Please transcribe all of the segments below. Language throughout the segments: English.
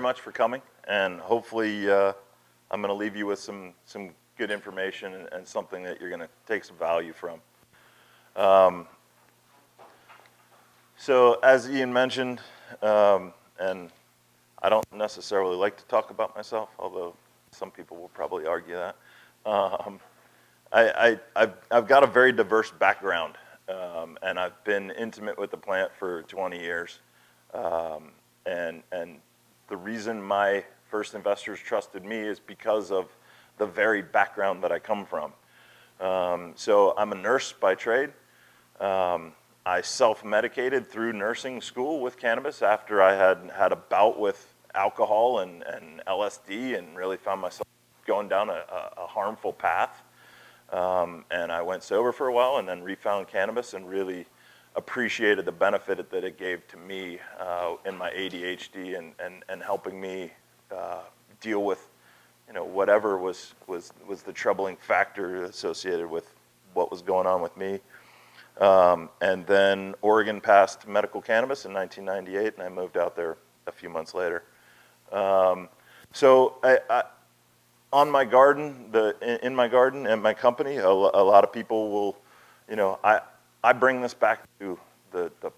much for coming, and hopefully I'm going to leave you with some good information and something that you're going to take some value from. So as Ian mentioned, and I don't necessarily like to talk about myself, although some people will probably argue that. I've got a very diverse background, and I've been intimate with the plant for 20 years. And the reason my first investors trusted me is because of the very background that I come from. So I'm a nurse by trade. I self-medicated through nursing school with cannabis after I had a bout with alcohol and LSD and really found myself going down a harmful path. And I went sober for a while and then refound cannabis and really appreciated the benefit that it gave to me in my ADHD and helping me deal with, whatever was the troubling factor associated with what was going on with me. And then Oregon passed medical cannabis in 1998, and I moved out there a few months later. So on my garden, in my garden and my company, a lot of people will, I bring this back to the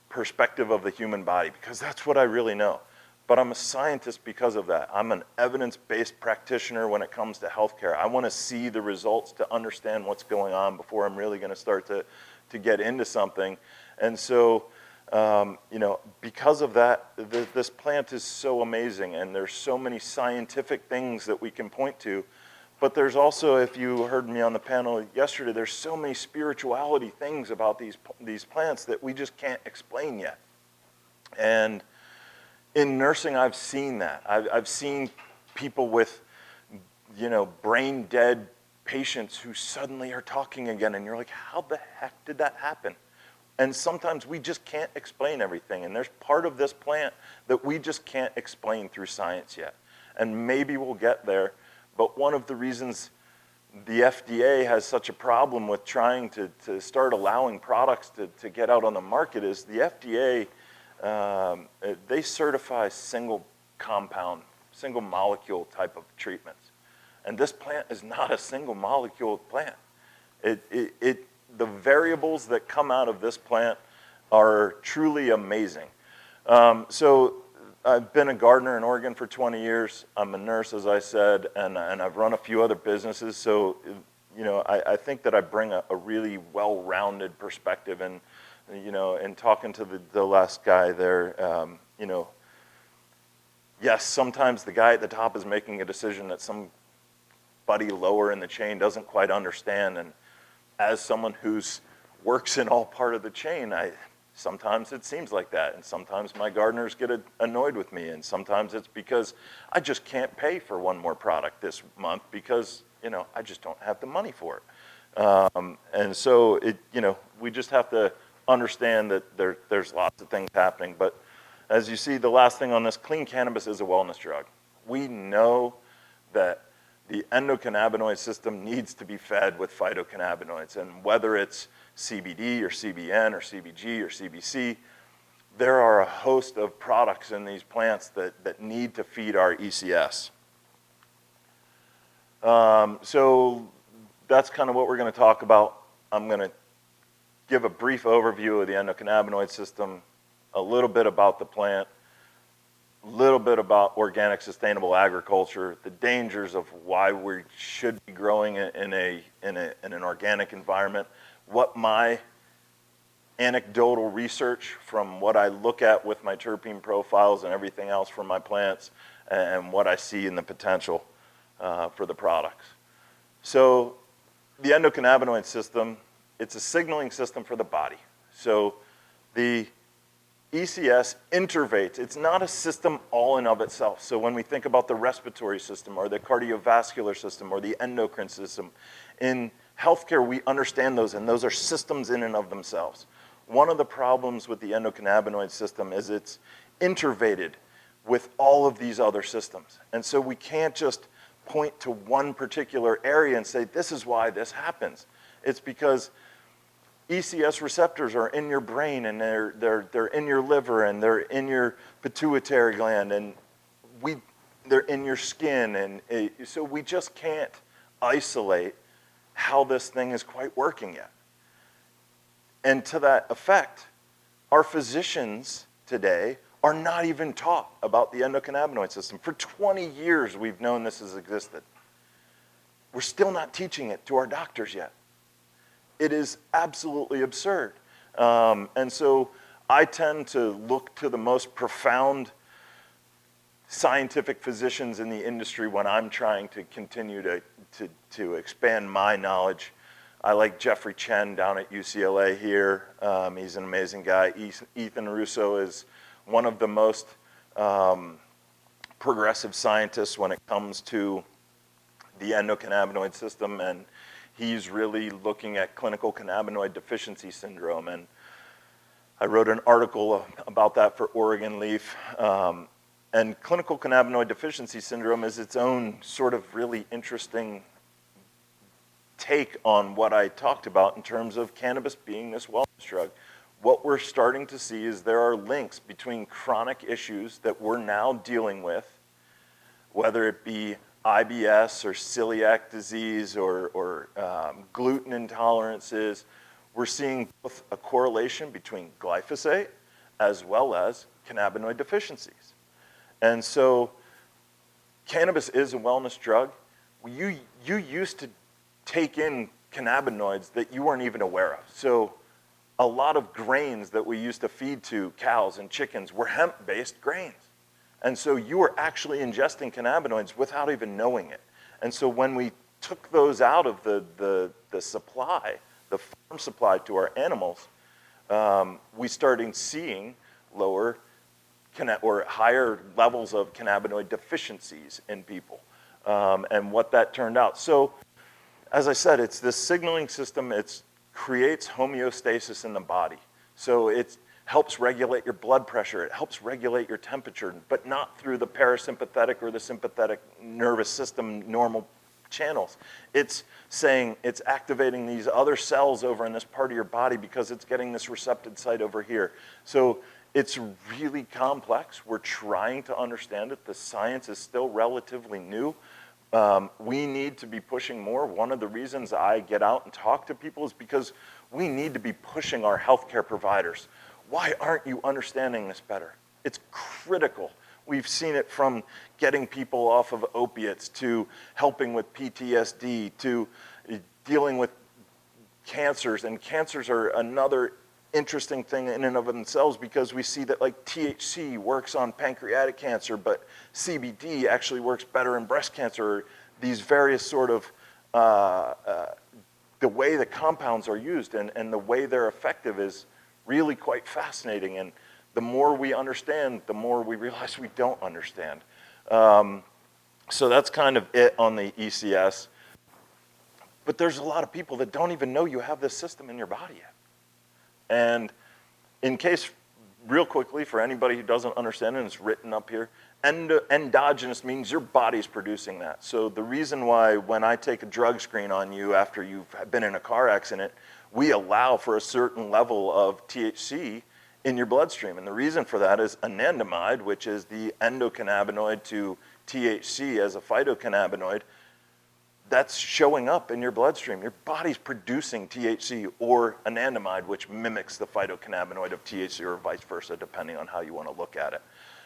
perspective of the human body because that's what I really know. But I'm a scientist because of that. I'm an evidence-based practitioner when it comes to healthcare. I want to see the results to understand what's going on before I'm really going to start to get into something. And so, because of that, this plant is so amazing, and there's so many scientific things that we can point to. But there's also, if you heard me on the panel yesterday, there's so many spirituality things about these plants that we just can't explain yet. And in nursing, I've seen that. I've seen people with, brain dead patients who suddenly are talking again, and you're like, how the heck did that happen? And sometimes we just can't explain everything, and there's part of this plant that we just can't explain through science yet. And maybe we'll get there, but one of the reasons the FDA has such a problem with trying to start allowing products to get out on the market is the FDA, they certify single compound, single molecule type of treatments. And this plant is not a single molecule plant. The variables that come out of this plant are truly amazing. So I've been a gardener in Oregon for 20 years. I'm a nurse, as I said, and I've run a few other businesses. So, I think that I bring a really well-rounded perspective. And, in talking to the last guy there, yes, sometimes the guy at the top is making a decision that somebody lower in the chain doesn't quite understand. And as someone who's works in all part of the chain, sometimes it seems like that, and sometimes my gardeners get annoyed with me, and sometimes it's because I just can't pay for one more product this month because I just don't have the money for it. And so we just have to understand that there's lots of things happening. But as you see, the last thing on this, clean cannabis is a wellness drug. We know that the endocannabinoid system needs to be fed with phytocannabinoids, and whether it's CBD or CBN or CBG or CBC, there are a host of products in these plants that need to feed our ECS. So that's kind of what we're going to talk about. I'm going to give a brief overview of the endocannabinoid system, a little bit about the plant, a little bit about organic sustainable agriculture, the dangers of why we should be growing in an organic environment, what my anecdotal research from what I look at with my terpene profiles and everything else from my plants, and what I see in the potential for the products. So the endocannabinoid system, it's a signaling system for the body. So the ECS innervates. It's not a system all in of itself. So when we think about the respiratory system or the cardiovascular system or the endocrine system, in healthcare we understand those, and those are systems in and of themselves. One of the problems with the endocannabinoid system is it's innervated with all of these other systems. And so we can't just point to one particular area and say, this is why this happens. It's because ECS receptors are in your brain, and they're in your liver, and they're in your pituitary gland, and they're in your skin, and so we just can't isolate how this thing is quite working yet. And to that effect, our physicians today are not even taught about the endocannabinoid system. For 20 years, we've known this has existed. We're still not teaching it to our doctors yet. It is absolutely absurd. And so I tend to look to the most profound scientific physicians in the industry when I'm trying to continue to expand my knowledge. I like Jeffrey Chen down at UCLA here. He's an amazing guy. Ethan Russo is one of the most progressive scientists when it comes to the endocannabinoid system, and he's really looking at clinical cannabinoid deficiency syndrome. And I wrote an article about that for Oregon Leaf. And clinical cannabinoid deficiency syndrome is its own sort of really interesting take on what I talked about in terms of cannabis being this wellness drug. What we're starting to see is there are links between chronic issues that we're now dealing with, whether it be IBS or celiac disease or gluten intolerances. We're seeing both a correlation between glyphosate as well as cannabinoid deficiencies. And so cannabis is a wellness drug. You used to take in cannabinoids that you weren't even aware of. So a lot of grains that we used to feed to cows and chickens were hemp-based grains. And so you were actually ingesting cannabinoids without even knowing it. And so when we took those out of the supply, the farm supply to our animals, we started seeing lower or higher levels of cannabinoid deficiencies in people, and what that turned out. So, as I said, it's this signaling system. It creates homeostasis in the body. So it helps regulate your blood pressure. It helps regulate your temperature, but not through the parasympathetic or the sympathetic nervous system normal channels. It's saying it's activating these other cells over in this part of your body because it's getting this receptive site over here. So it's really complex. We're trying to understand it. The science is still relatively new. We need to be pushing more. One of the reasons I get out and talk to people is because we need to be pushing our healthcare providers. Why aren't you understanding this better? It's critical. We've seen it from getting people off of opiates to helping with PTSD to dealing with cancers. And cancers are another interesting thing in and of themselves because we see that like THC works on pancreatic cancer, but CBD actually works better in breast cancer. These various sort of, the way the compounds are used and the way they're effective is really quite fascinating. And the more we understand, the more we realize we don't understand. So that's kind of it on the ECS. But there's a lot of people that don't even know you have this system in your body yet. And in case, real quickly, for anybody who doesn't understand it, and it's written up here, endogenous means your body's producing that. So the reason why when I take a drug screen on you after you've been in a car accident, we allow for a certain level of THC in your bloodstream. And the reason for that is anandamide, which is the endocannabinoid to THC as a phytocannabinoid, that's showing up in your bloodstream. Your body's producing THC or anandamide, which mimics the phytocannabinoid of THC or vice versa, depending on how you want to look at it.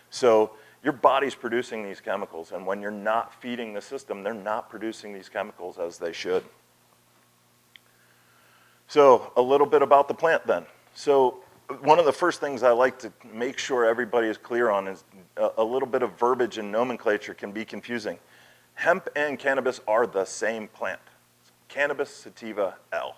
So your body's producing these chemicals, and when you're not feeding the system, they're not producing these chemicals as they should. So a little bit about the plant then. So one of the first things I like to make sure everybody is clear on is a little bit of verbiage and nomenclature can be confusing. Hemp and cannabis are the same plant. Cannabis sativa L.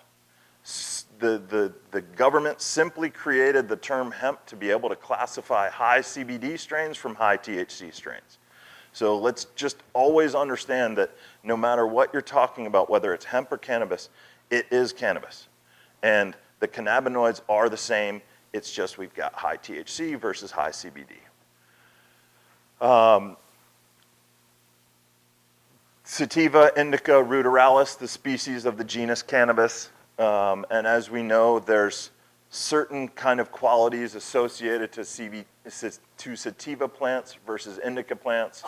The government simply created the term hemp to be able to classify high CBD strains from high THC strains. So let's just always understand that no matter what you're talking about, whether it's hemp or cannabis, it is cannabis. And the cannabinoids are the same. It's just we've got high THC versus high CBD. Sativa indica ruderalis, the species of the genus cannabis. And as we know, there's certain kind of qualities associated to sativa plants versus indica plants.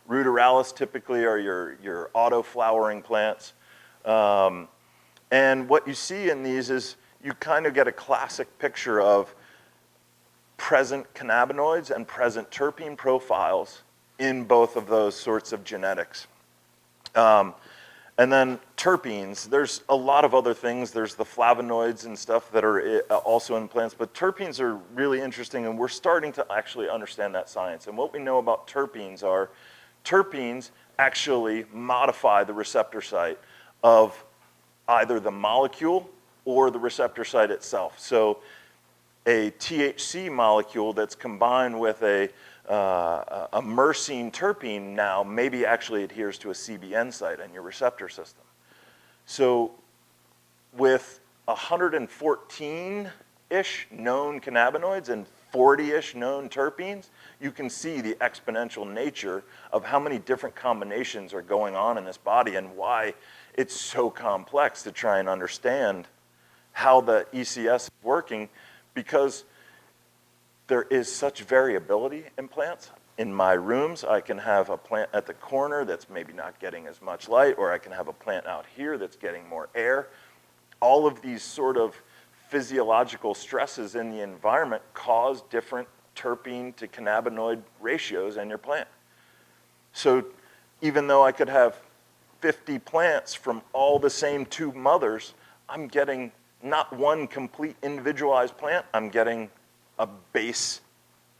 Ruderalis typically are your auto-flowering plants. And what you see in these is you kind of get a classic picture of present cannabinoids and present terpene profiles in both of those sorts of genetics. And then terpenes, there's a lot of other things. There's the flavonoids and stuff that are also in plants, but terpenes are really interesting, and we're starting to actually understand that science. And what we know about terpenes are, terpenes actually modify the receptor site of either the molecule or the receptor site itself. So a THC molecule that's combined with a myrcene terpene now maybe actually adheres to a CBN site in your receptor system. So with 114-ish known cannabinoids and 40-ish known terpenes, you can see the exponential nature of how many different combinations are going on in this body and why it's so complex to try and understand how the ECS is working, because there is such variability in plants. In my rooms, I can have a plant at the corner that's maybe not getting as much light, or I can have a plant out here that's getting more air. All of these sort of physiological stresses in the environment cause different terpene to cannabinoid ratios in your plant. So even though I could have 50 plants from all the same two mothers, I'm getting not one complete individualized plant, I'm getting a base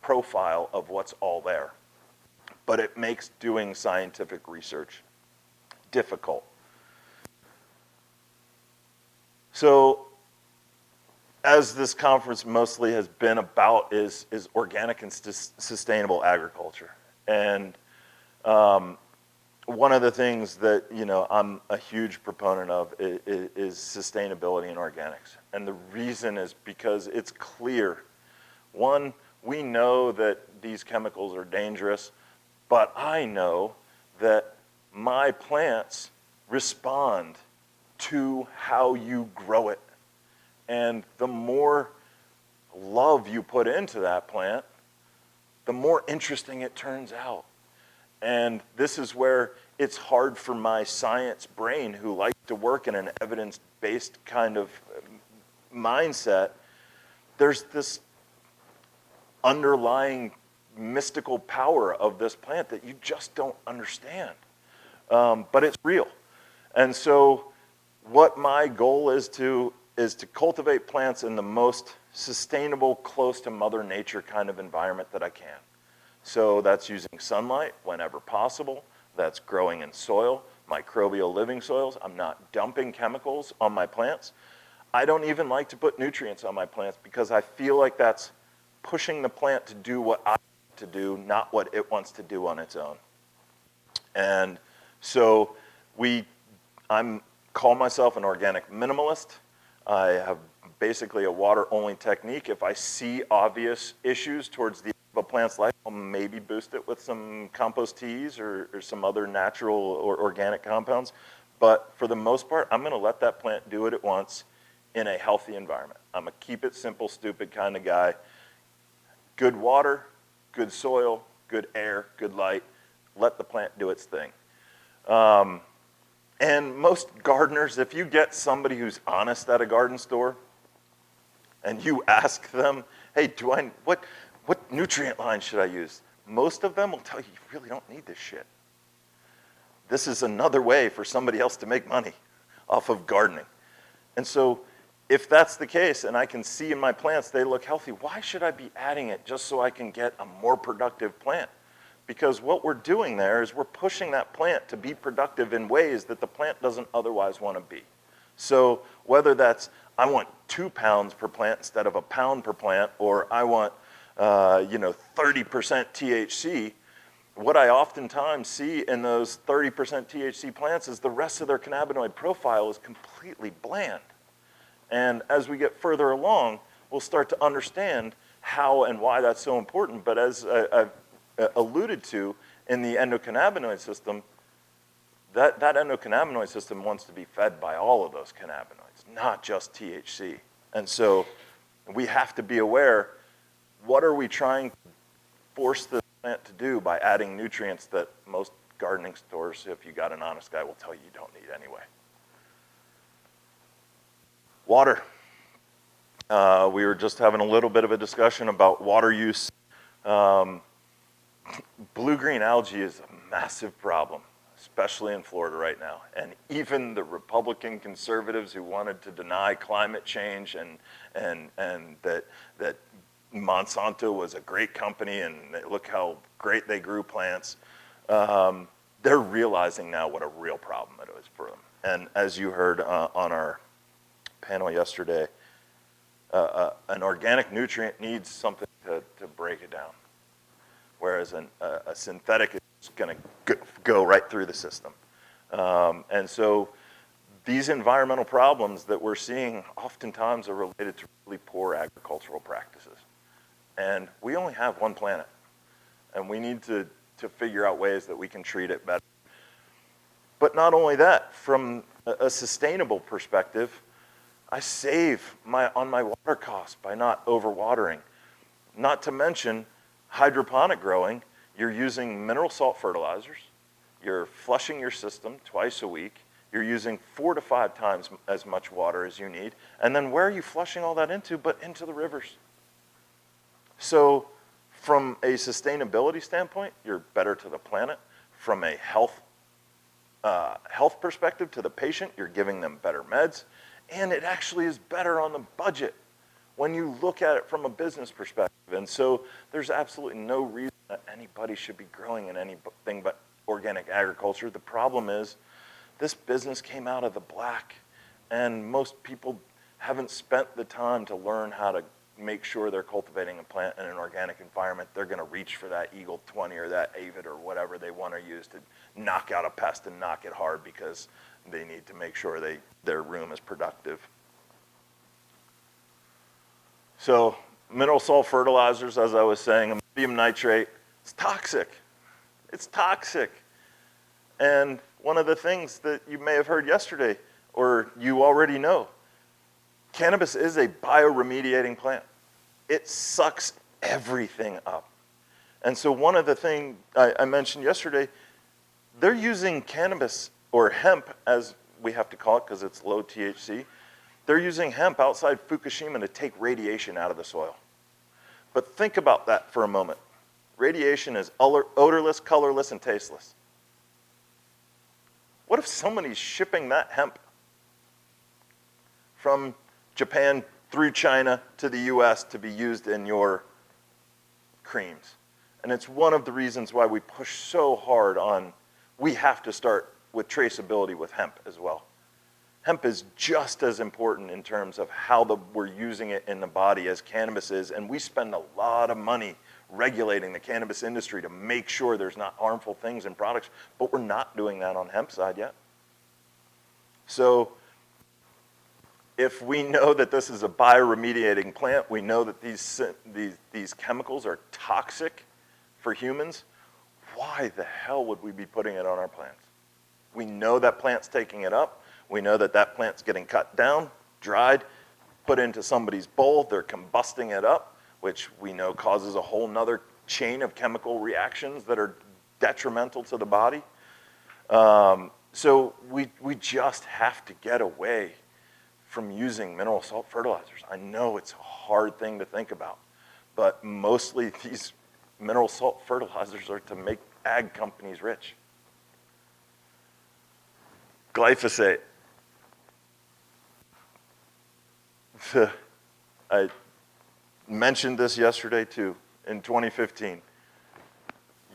profile of what's all there. But it makes doing scientific research difficult. So as this conference mostly has been about is organic and sustainable agriculture. And one of the things that I'm a huge proponent of is sustainability in organics. And the reason is because it's clear. One, we know that these chemicals are dangerous, but I know that my plants respond to how you grow it. And the more love you put into that plant, the more interesting it turns out. And this is where it's hard for my science brain, who likes to work in an evidence-based kind of mindset. There's this underlying mystical power of this plant that you just don't understand. But it's real. And so what my goal is to cultivate plants in the most sustainable, close to Mother Nature kind of environment that I can. So that's using sunlight whenever possible. That's growing in soil, microbial living soils. I'm not dumping chemicals on my plants. I don't even like to put nutrients on my plants because I feel like that's pushing the plant to do what I want to do, not what it wants to do on its own. And so I call myself an organic minimalist. I have basically a water-only technique. If I see obvious issues towards the end of a plant's life, I'll maybe boost it with some compost teas or some other natural or organic compounds. But for the most part, I'm gonna let that plant do what it wants in a healthy environment. I'm a keep it simple, stupid kind of guy. Good water, good soil, good air, good light. Let the plant do its thing. And most gardeners, if you get somebody who's honest at a garden store and you ask them, hey, what nutrient line should I use? Most of them will tell you, you really don't need this shit. This is another way for somebody else to make money off of gardening. And so if that's the case, and I can see in my plants they look healthy, why should I be adding it just so I can get a more productive plant? Because what we're doing there is we're pushing that plant to be productive in ways that the plant doesn't otherwise want to be. So whether that's I want 2 pounds per plant instead of 1 pound per plant, or I want 30% THC, what I oftentimes see in those 30% THC plants is the rest of their cannabinoid profile is completely bland. And as we get further along, we'll start to understand how and why that's so important. But as I've alluded to in the endocannabinoid system, that endocannabinoid system wants to be fed by all of those cannabinoids, not just THC. And so We have to be aware, what are we trying to force the plant to do by adding nutrients that most gardening stores, if you got an honest guy, will tell you you don't need anyway. Water. We were just having a little bit of a discussion about water use. Blue-green algae is a massive problem, especially in Florida right now. And even the Republican conservatives who wanted to deny climate change and that Monsanto was a great company and look how great they grew plants, they're realizing now what a real problem it is for them. And as you heard on our panel yesterday, an organic nutrient needs something to break it down, whereas a synthetic is going to go right through the system. And so these environmental problems that we're seeing oftentimes are related to really poor agricultural practices. And we only have one planet, and we need to figure out ways that we can treat it better. But not only that, from a sustainable perspective, I save on my water costs by not overwatering. Not to mention hydroponic growing, you're using mineral salt fertilizers, you're flushing your system twice a week, you're using 4 to 5 times as much water as you need, and then where are you flushing all that into but into the rivers? So from a sustainability standpoint, you're better to the planet. From a health perspective to the patient, you're giving them better meds, and it actually is better on the budget when you look at it from a business perspective. And so there's absolutely no reason that anybody should be growing in anything but organic agriculture. The problem is this business came out of the black, and most people haven't spent the time to learn how to make sure they're cultivating a plant in an organic environment. They're going to reach for that Eagle 20 or that Avid or whatever they want to use to knock out a pest and knock it hard because they need to make sure their room is productive. So mineral salt fertilizers, as I was saying, ammonium nitrate, it's toxic. It's toxic. And one of the things that you may have heard yesterday, or you already know, cannabis is a bioremediating plant. It sucks everything up. And so one of the things I mentioned yesterday, they're using cannabis, or hemp as we have to call it because it's low THC, they're using hemp outside Fukushima to take radiation out of the soil. But think about that for a moment. Radiation is odorless, colorless, and tasteless. What if somebody's shipping that hemp from Japan through China to the US to be used in your creams? And it's one of the reasons why we push so hard on, we have to start with traceability with hemp as well. Hemp is just as important in terms of how we're using it in the body as cannabis is, and we spend a lot of money regulating the cannabis industry to make sure there's not harmful things in products, but we're not doing that on hemp side yet. So if we know that this is a bioremediating plant, we know that these chemicals are toxic for humans, why the hell would we be putting it on our plants? We know that plant's taking it up. We know that that plant's getting cut down, dried, put into somebody's bowl. They're combusting it up, which we know causes a whole nother chain of chemical reactions that are detrimental to the body. So we just have to get away from using mineral salt fertilizers. I know it's a hard thing to think about, but mostly these mineral salt fertilizers are to make ag companies rich. Glyphosate. I mentioned this yesterday too, in 2015.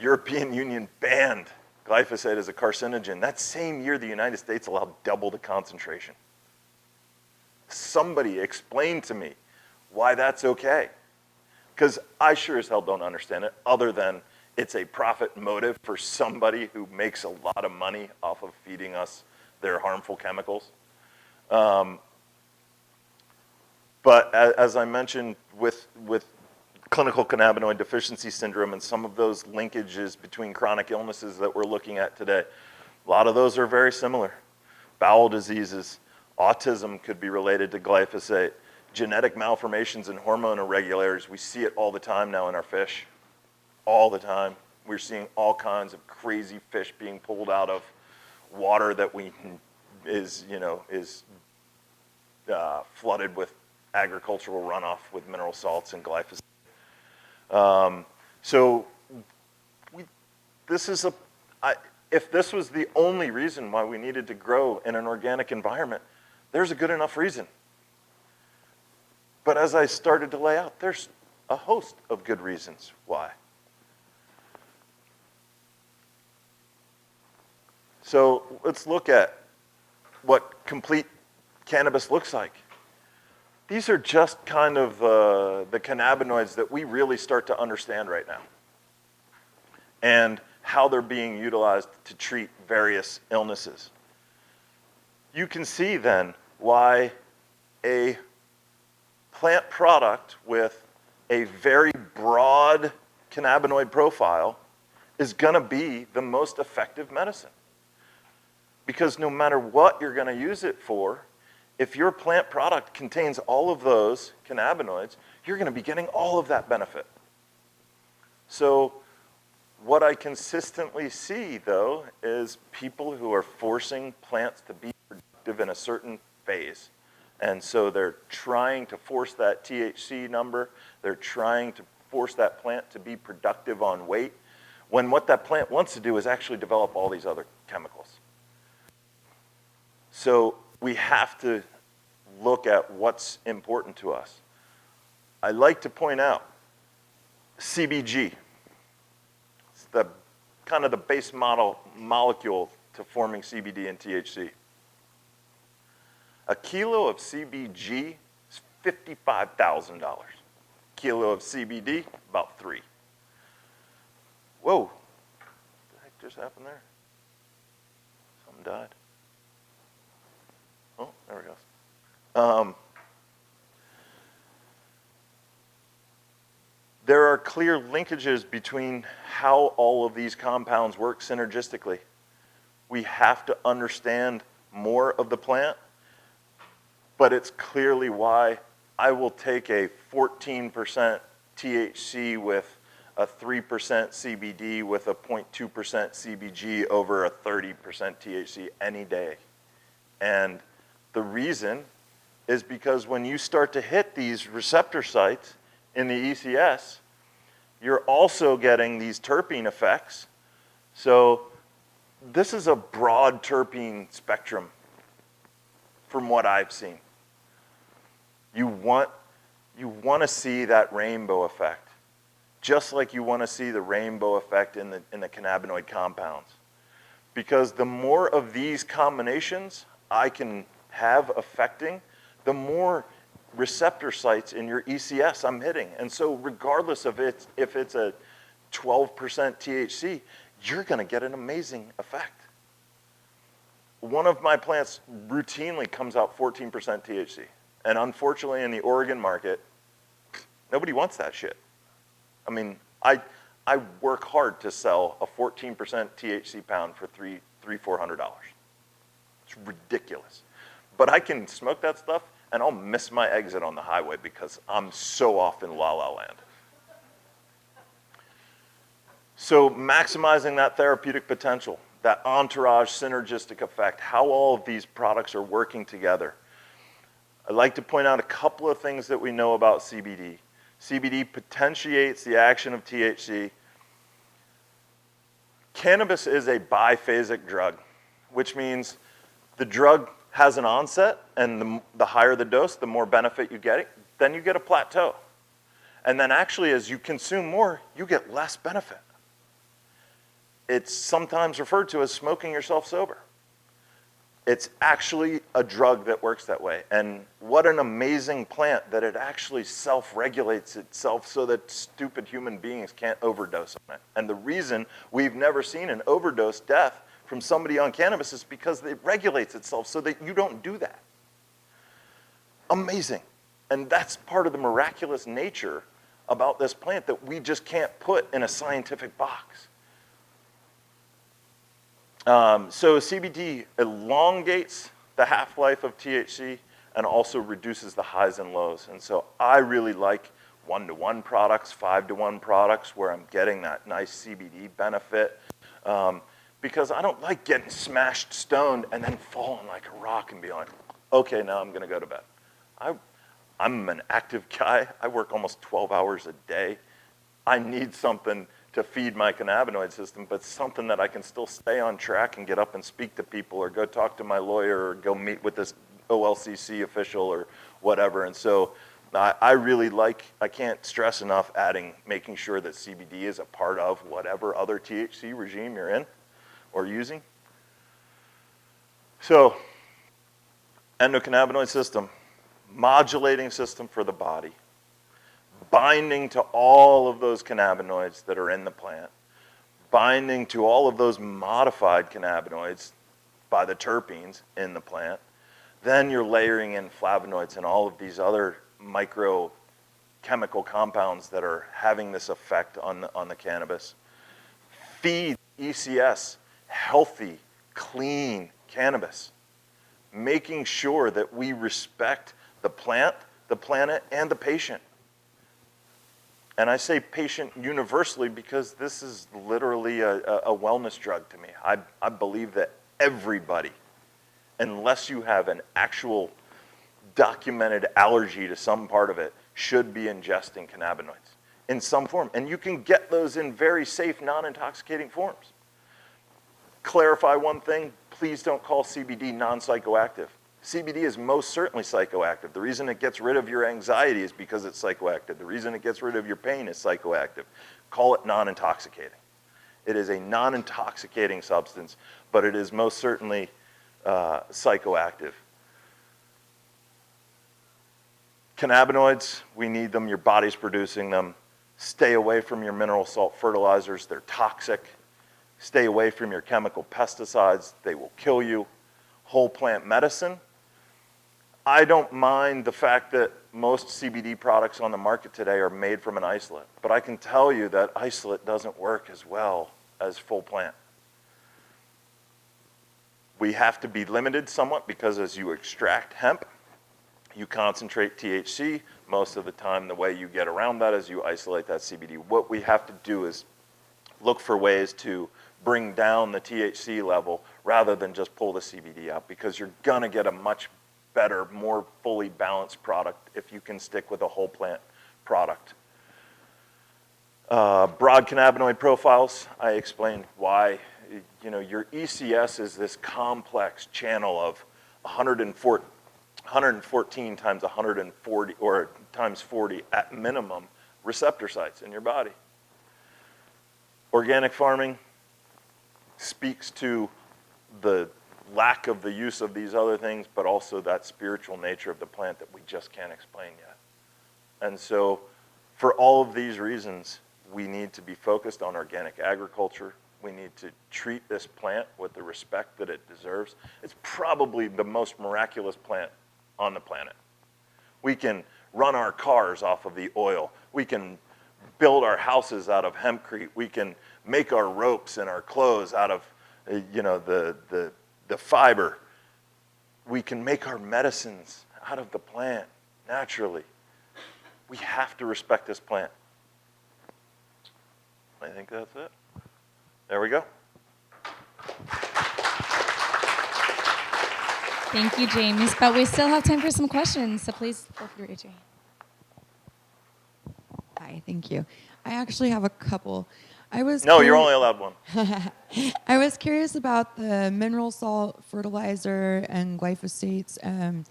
European Union banned glyphosate as a carcinogen. That same year, the United States allowed double the concentration. Somebody explain to me why that's okay. Because I sure as hell don't understand it, other than it's a profit motive for somebody who makes a lot of money off of feeding us their harmful chemicals. But as I mentioned with clinical cannabinoid deficiency syndrome and some of those linkages between chronic illnesses that we're looking at today, a lot of those are very similar. Bowel diseases, autism could be related to glyphosate. genetic malformations and hormone irregularities. We see it all the time now in our fish, all the time. We're seeing all kinds of crazy fish being pulled out of water that is flooded with agricultural runoff with mineral salts and glyphosate. If this was the only reason why we needed to grow in an organic environment, there's a good enough reason. But as I started to lay out, there's a host of good reasons why. So let's look at what complete cannabis looks like. These are just kind of the cannabinoids that we really start to understand right now, and how they're being utilized to treat various illnesses. You can see then why a plant product with a very broad cannabinoid profile is going to be the most effective medicine. Because no matter what you're going to use it for, if your plant product contains all of those cannabinoids, you're going to be getting all of that benefit. So what I consistently see, though, is people who are forcing plants to be productive in a certain phase. And so they're trying to force that THC number. They're trying to force that plant to be productive on weight, when what that plant wants to do is actually develop all these other chemicals. So we have to look at what's important to us. I like to point out CBG. It's the kind of the base molecule to forming CBD and THC. A kilo of CBG is $55,000. Kilo of CBD, about $3. Whoa, what the heck just happened there? Something died. Oh, there it goes. There are clear linkages between how all of these compounds work synergistically. We have to understand more of the plant, but it's clearly why I will take a 14% THC with a 3% CBD with a 0.2% CBG over a 30% THC any day. And the reason is because when you start to hit these receptor sites in the ECS, you're also getting these terpene effects. So this is a broad terpene spectrum from what I've seen. You want to see that rainbow effect, just like you want to see the rainbow effect in the cannabinoid compounds. Because the more of these combinations I can have affecting, the more receptor sites in your ECS I'm hitting. And so regardless of if it's a 12% THC, you're going to get an amazing effect. One of my plants routinely comes out 14% THC. And unfortunately in the Oregon market, nobody wants that shit. I mean, I work hard to sell a 14% THC pound for $400. It's ridiculous. But I can smoke that stuff and I'll miss my exit on the highway because I'm so off in la la land. So maximizing that therapeutic potential, that entourage synergistic effect, how all of these products are working together. I'd like to point out a couple of things that we know about CBD. CBD potentiates the action of THC. Cannabis is a biphasic drug, which means the drug has an onset, and the higher the dose, the more benefit you get. Then you get a plateau. And then actually, as you consume more, you get less benefit. It's sometimes referred to as smoking yourself sober. It's actually a drug that works that way. And what an amazing plant that it actually self-regulates itself so that stupid human beings can't overdose on it. And the reason we've never seen an overdose death from somebody on cannabis is because it regulates itself so that you don't do that. Amazing. And that's part of the miraculous nature about this plant that we just can't put in a scientific box. So CBD elongates the half-life of THC and also reduces the highs and lows. And so I really like 1-to-1 products, 5-to-1 products where I'm getting that nice CBD benefit, because I don't like getting smashed stoned and then falling like a rock and be like, okay, now I'm gonna go to bed. I'm an active guy. I work almost 12 hours a day. I need something to feed my cannabinoid system, but something that I can still stay on track and get up and speak to people or go talk to my lawyer or go meet with this OLCC official or whatever. And so I really like, I can't stress enough making sure that CBD is a part of whatever other THC regime you're in or using. So, endocannabinoid system, modulating system for the body, binding to all of those cannabinoids that are in the plant, binding to all of those modified cannabinoids by the terpenes in the plant. Then you're layering in flavonoids and all of these other microchemical compounds that are having this effect on the cannabis. Feed ECS healthy, clean cannabis, making sure that we respect the plant, the planet, and the patient. And I say patient universally because this is literally a wellness drug to me. I believe that everybody, unless you have an actual documented allergy to some part of it, should be ingesting cannabinoids in some form. And you can get those in very safe, non-intoxicating forms. Clarify one thing, please don't call CBD non-psychoactive. CBD is most certainly psychoactive. The reason it gets rid of your anxiety is because it's psychoactive. The reason it gets rid of your pain is psychoactive. Call it non-intoxicating. It is a non-intoxicating substance, but it is most certainly psychoactive. Cannabinoids, we need them. Your body's producing them. Stay away from your mineral salt fertilizers. They're toxic. Stay away from your chemical pesticides. They will kill you. Whole plant medicine. I don't mind the fact that most CBD products on the market today are made from an isolate, but I can tell you that isolate doesn't work as well as full plant. We have to be limited somewhat because as you extract hemp, you concentrate THC. Most of the time, the way you get around that is you isolate that CBD. What we have to do is look for ways to bring down the THC level rather than just pull the CBD out, because you're gonna get a much better, more fully balanced product if you can stick with a whole plant product. Broad cannabinoid profiles, I explained why. You know, your ECS is this complex channel of 114 times 140 or times 40 at minimum receptor sites in your body. Organic farming speaks to the lack of the use of these other things, but also that spiritual nature of the plant that we just can't explain yet. And so for all of these reasons, we need to be focused on organic agriculture. We need to treat this plant with the respect that it deserves. It's probably the most miraculous plant on the planet. We can run our cars off of the oil. We can build our houses out of hempcrete. We can make our ropes and our clothes out of, you know, the fiber. We can make our medicines out of the plant naturally. We have to respect this plant. I think that's it. There we go. Thank you, James. But we still have time for some questions, so please feel free to raise your hand. Hi, thank you. I actually have a couple. No, you're only allowed one. I was curious about the mineral salt fertilizer and glyphosates. In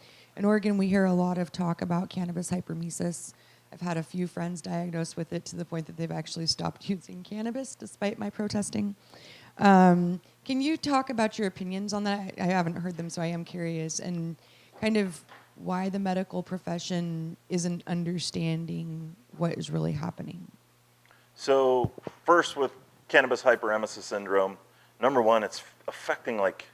Oregon, we hear a lot of talk about cannabis hypermesis. I've had a few friends diagnosed with it to the point that they've actually stopped using cannabis despite my protesting. Can you talk about your opinions on that? I haven't heard them, so I am curious, and kind of why the medical profession isn't understanding what is really happening. So first, with cannabis hyperemesis syndrome, number one, it's affecting like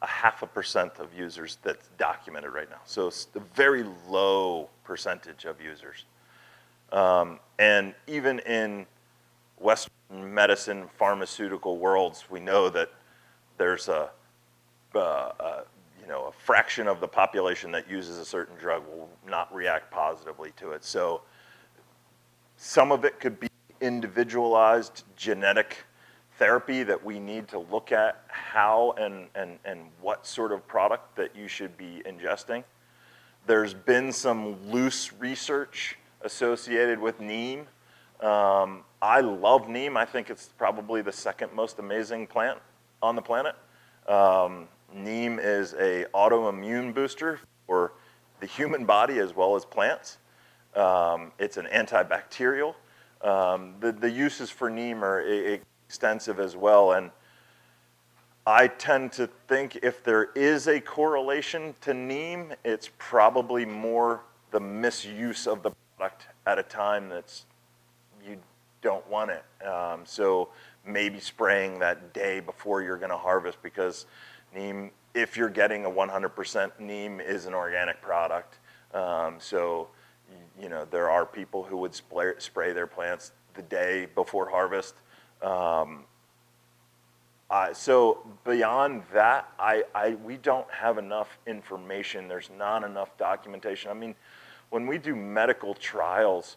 0.5% of users that's documented right now. So it's a very low percentage of users. And even in Western medicine, pharmaceutical worlds, we know that there's a a fraction of the population that uses a certain drug will not react positively to it. So some of it could be individualized genetic therapy that we need to look at how and what sort of product that you should be ingesting. There's been some loose research associated with neem. I love neem. I think it's probably the second most amazing plant on the planet. Neem is a autoimmune booster for the human body as well as plants. It's an antibacterial. The uses for neem are extensive as well, and I tend to think if there is a correlation to neem, it's probably more the misuse of the product at a time that's you don't want it. So maybe spraying that day before you're going to harvest, because neem, if you're getting a 100% neem, is an organic product. So there are people who would spray their plants the day before harvest. So beyond that, we don't have enough information. There's not enough documentation. I mean, when we do medical trials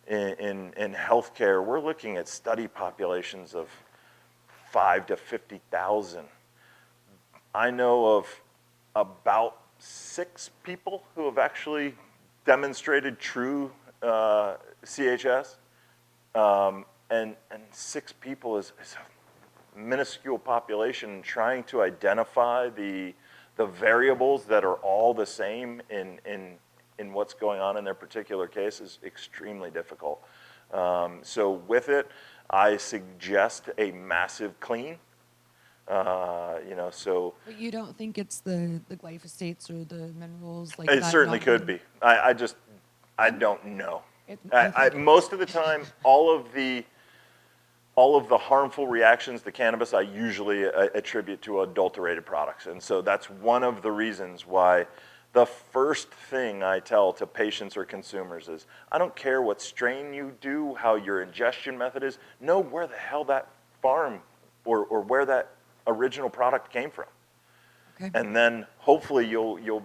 in healthcare, we're looking at study populations of 5 to 50,000. I know of about 6 people who have actually demonstrated true CHS, and 6 people is a minuscule population. Trying to identify the variables that are all the same in what's going on in their particular case is extremely difficult. So with it, I suggest a massive clean. So But you don't think it's the glyphosates or the minerals like it that? certainly could be. I don't know. I think Most of the time, all of the harmful reactions to cannabis, I usually attribute to adulterated products. And so that's one of the reasons why the first thing I tell to patients or consumers is, I don't care what strain you do, how your ingestion method is, know where the hell that farm or where that original product came from. Okay. And then hopefully you'll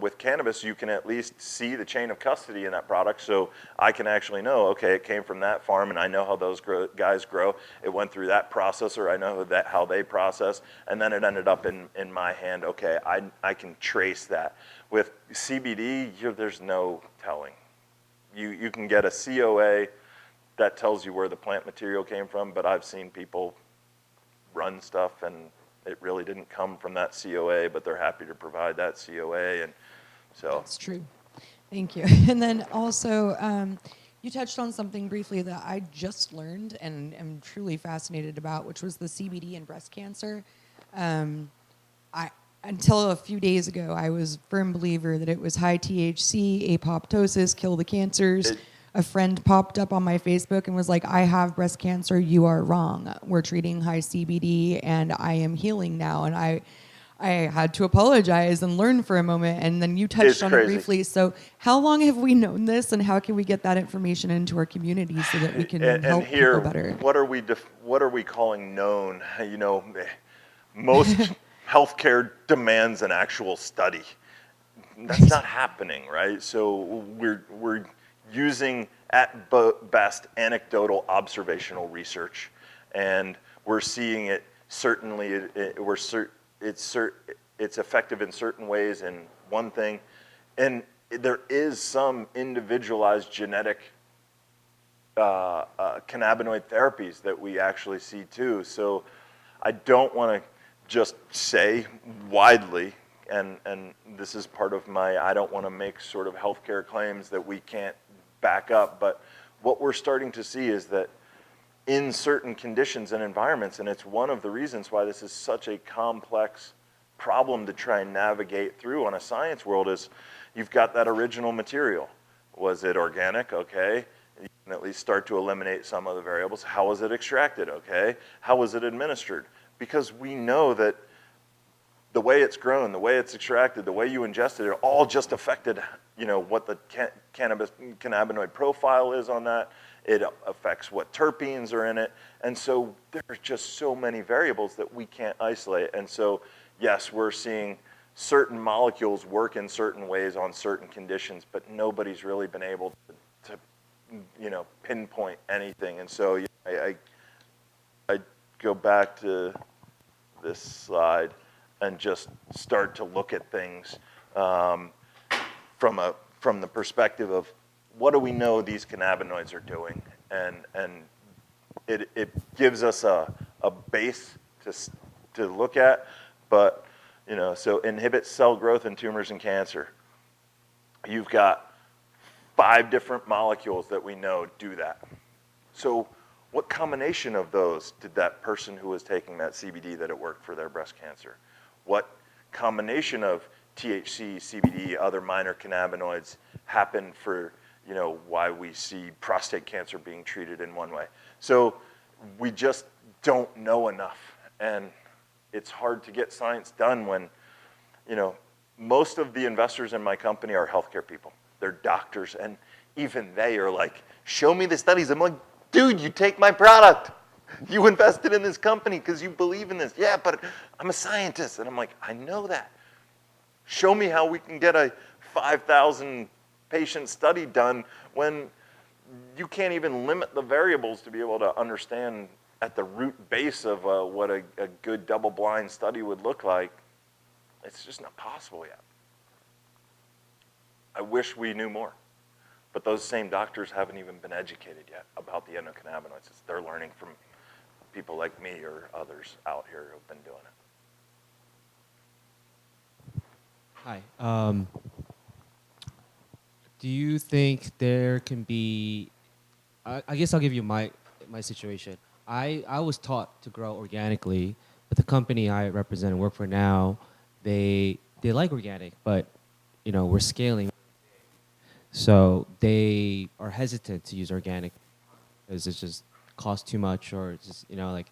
with cannabis, you can at least see the chain of custody in that product, so I can actually know, okay, it came from that farm, and I know how those guys grow. It went through that processor. I know how they process, and then it ended up in my hand. Okay, I can trace that. With CBD, there's no telling. You can get a COA that tells you where the plant material came from, but I've seen people run stuff and it really didn't come from that COA, but they're happy to provide that COA, and so. That's true. Thank you. And then also, you touched on something briefly that I just learned and am truly fascinated about, which was the CBD in breast cancer. Until a few days ago, I was a firm believer that it was high THC, apoptosis, kill the cancers. A friend popped up on my Facebook and was like, I have breast cancer, you are wrong. We're treating high CBD and I am healing now. And I had to apologize and learn for a moment, and then you touched on it briefly. So how long have we known this, and how can we get that information into our community so that we can help people better? What are we calling known? Most healthcare demands an actual study. That's not happening, right? So we're using at best anecdotal observational research, and we're seeing it certainly. It's effective in certain ways in one thing, and there is some individualized genetic cannabinoid therapies that we actually see too. So I don't want to just say widely, and this is part of I don't want to make sort of healthcare claims that we can't back up, but what we're starting to see is that in certain conditions and environments, and it's one of the reasons why this is such a complex problem to try and navigate through on a science world, is you've got that original material. Was it organic? Okay. You can at least start to eliminate some of the variables. How was it extracted? Okay. How was it administered? Because we know that the way it's grown, the way it's extracted, the way you ingested it, all just affected, what the cannabinoid profile is on that. It affects what terpenes are in it. And so there's just so many variables that we can't isolate. And so, yes, we're seeing certain molecules work in certain ways on certain conditions, but nobody's really been able to pinpoint anything. And so I go back to this slide and just start to look at things from the perspective of what do we know these cannabinoids are doing, and it gives us a base to look at, but so inhibit cell growth in tumors and cancer. You've got 5 different molecules that we know do that. So what combination of those did that person who was taking that CBD that it worked for their breast cancer? What combination of THC, CBD, other minor cannabinoids happened for why we see prostate cancer being treated in one way? So we just don't know enough, and it's hard to get science done when most of the investors in my company are healthcare people. They're doctors, and even they are like, show me the studies. I'm like, dude, you take my product. You invested in this company because you believe in this. Yeah, but I'm a scientist. And I'm like, I know that. Show me how we can get a 5,000 patient study done when you can't even limit the variables to be able to understand at the root base of what a good double-blind study would look like. It's just not possible yet. I wish we knew more. But those same doctors haven't even been educated yet about the endocannabinoids. They're learning from people like me or others out here who've been doing it. Hi. Do you think there can be, I guess I'll give you my situation. I was taught to grow organically, but the company I represent and work for now, they like organic, but we're scaling. So they are hesitant to use organic because it just costs too much, or it's just, like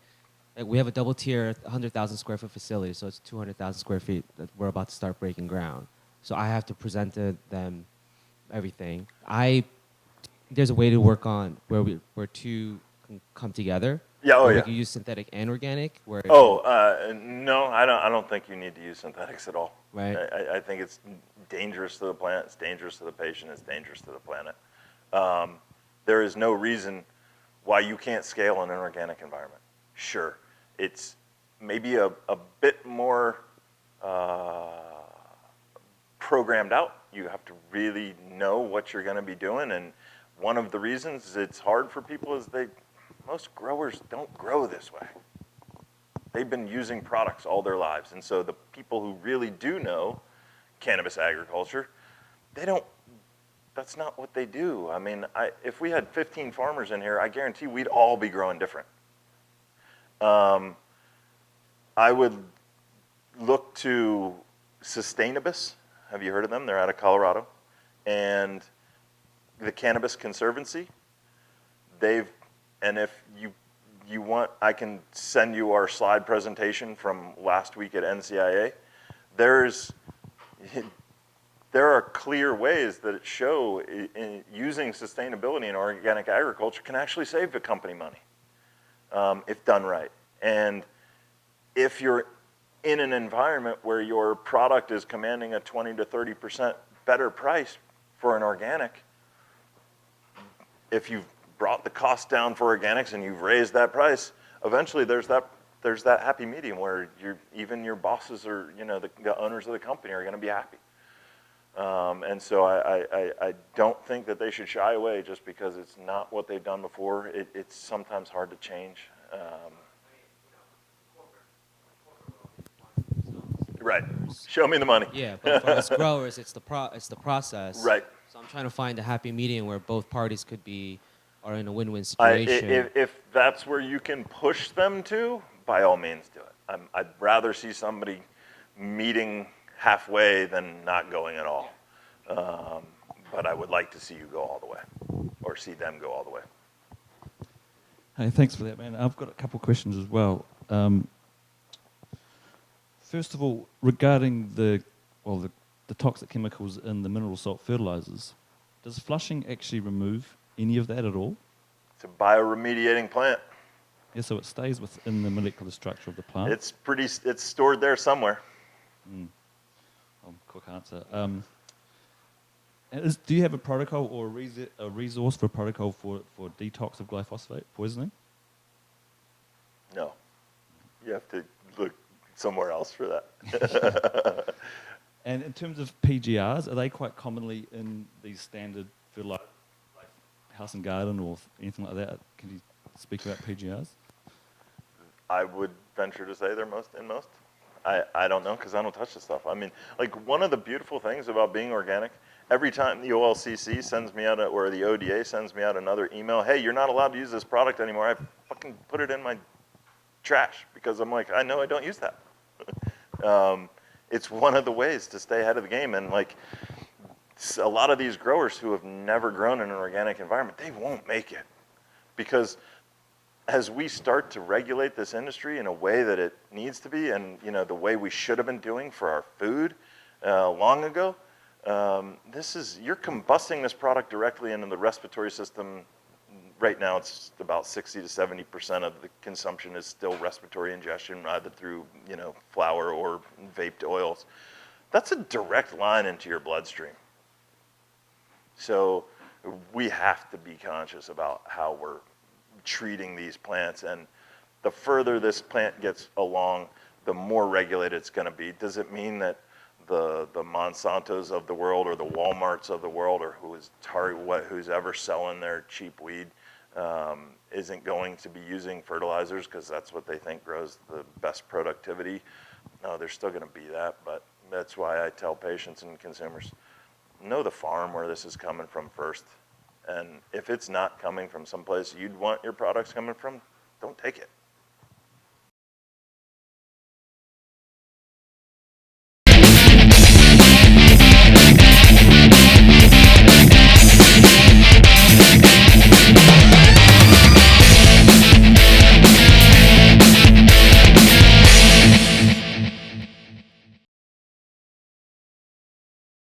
we have a double tier 100,000 square foot facility, so it's 200,000 square feet that we're about to start breaking ground. So I have to present to them everything. There's a way to work on where two can come together. Yeah, oh where yeah. We can use synthetic and organic. No, I don't think you need to use synthetics at all. Right. I think it's dangerous to the plant, it's dangerous to the patient, it's dangerous to the planet. There is no reason why you can't scale in an organic environment. Sure, it's maybe a bit more programmed out. You have to really know what you're going to be doing, and one of the reasons it's hard for people is most growers don't grow this way. They've been using products all their lives, and so the people who really do know cannabis agriculture, that's not what they do. I mean, if we had 15 farmers in here, I guarantee we'd all be growing different. I would look to Sustainabis. Have you heard of them? They're out of Colorado. And the Cannabis Conservancy, and if you want, I can send you our slide presentation from last week at NCIA. There are clear ways that show using sustainability in organic agriculture can actually save the company money if done right. And if you're in an environment where your product is commanding a 20 to 30% better price for an organic, if you've brought the cost down for organics and you've raised that price, eventually there's that happy medium where even your bosses or the owners of the company are going to be happy. And so I don't think that they should shy away just because it's not what they've done before. It's sometimes hard to change. Right. Show me the money. Yeah, but for us growers, it's the process. Right. So I'm trying to find a happy medium where both parties are in a win-win situation. If that's where you can push them to, by all means do it. I'd rather see somebody meeting halfway than not going at all. But I would like to see you go all the way, or see them go all the way. Hey, thanks for that, man. I've got a couple of questions as well. First of all, regarding the toxic chemicals in the mineral salt fertilizers, does flushing actually remove any of that at all? It's a bioremediating plant. Yeah, so it stays within the molecular structure of the plant. It's stored there somewhere. Quick answer. Do you have a protocol or a resource for a protocol for detox of glyphosate poisoning? No. You have to look somewhere else for that. And in terms of PGRs, are they quite commonly in these standard fertilizer, like house and garden or anything like that? Can you speak about PGRs? I would venture to say they're in most. I don't know because I don't touch the stuff. I mean, like one of the beautiful things about being organic, every time the OLCC sends me out or the ODA sends me out another email, hey, you're not allowed to use this product anymore. I fucking put it in my trash because I'm like, I know I don't use that. It's one of the ways to stay ahead of the game. And like a lot of these growers who have never grown in an organic environment, they won't make it because as we start to regulate this industry in a way that it needs to be, and the way we should have been doing for our food long ago, you're combusting this product directly into the respiratory system. Right now, it's about 60 to 70% of the consumption is still respiratory ingestion, either through flour or vaped oils. That's a direct line into your bloodstream. So we have to be conscious about how we're treating these plants, and the further this plant gets along, the more regulated it's going to be. Does it mean that the Monsantos of the world or the Walmarts of the world or who's ever selling their cheap weed isn't going to be using fertilizers because that's what they think grows the best productivity? No, there's still going to be that, but that's why I tell patients and consumers, know the farm where this is coming from first. And if it's not coming from someplace you'd want your products coming from, don't take it.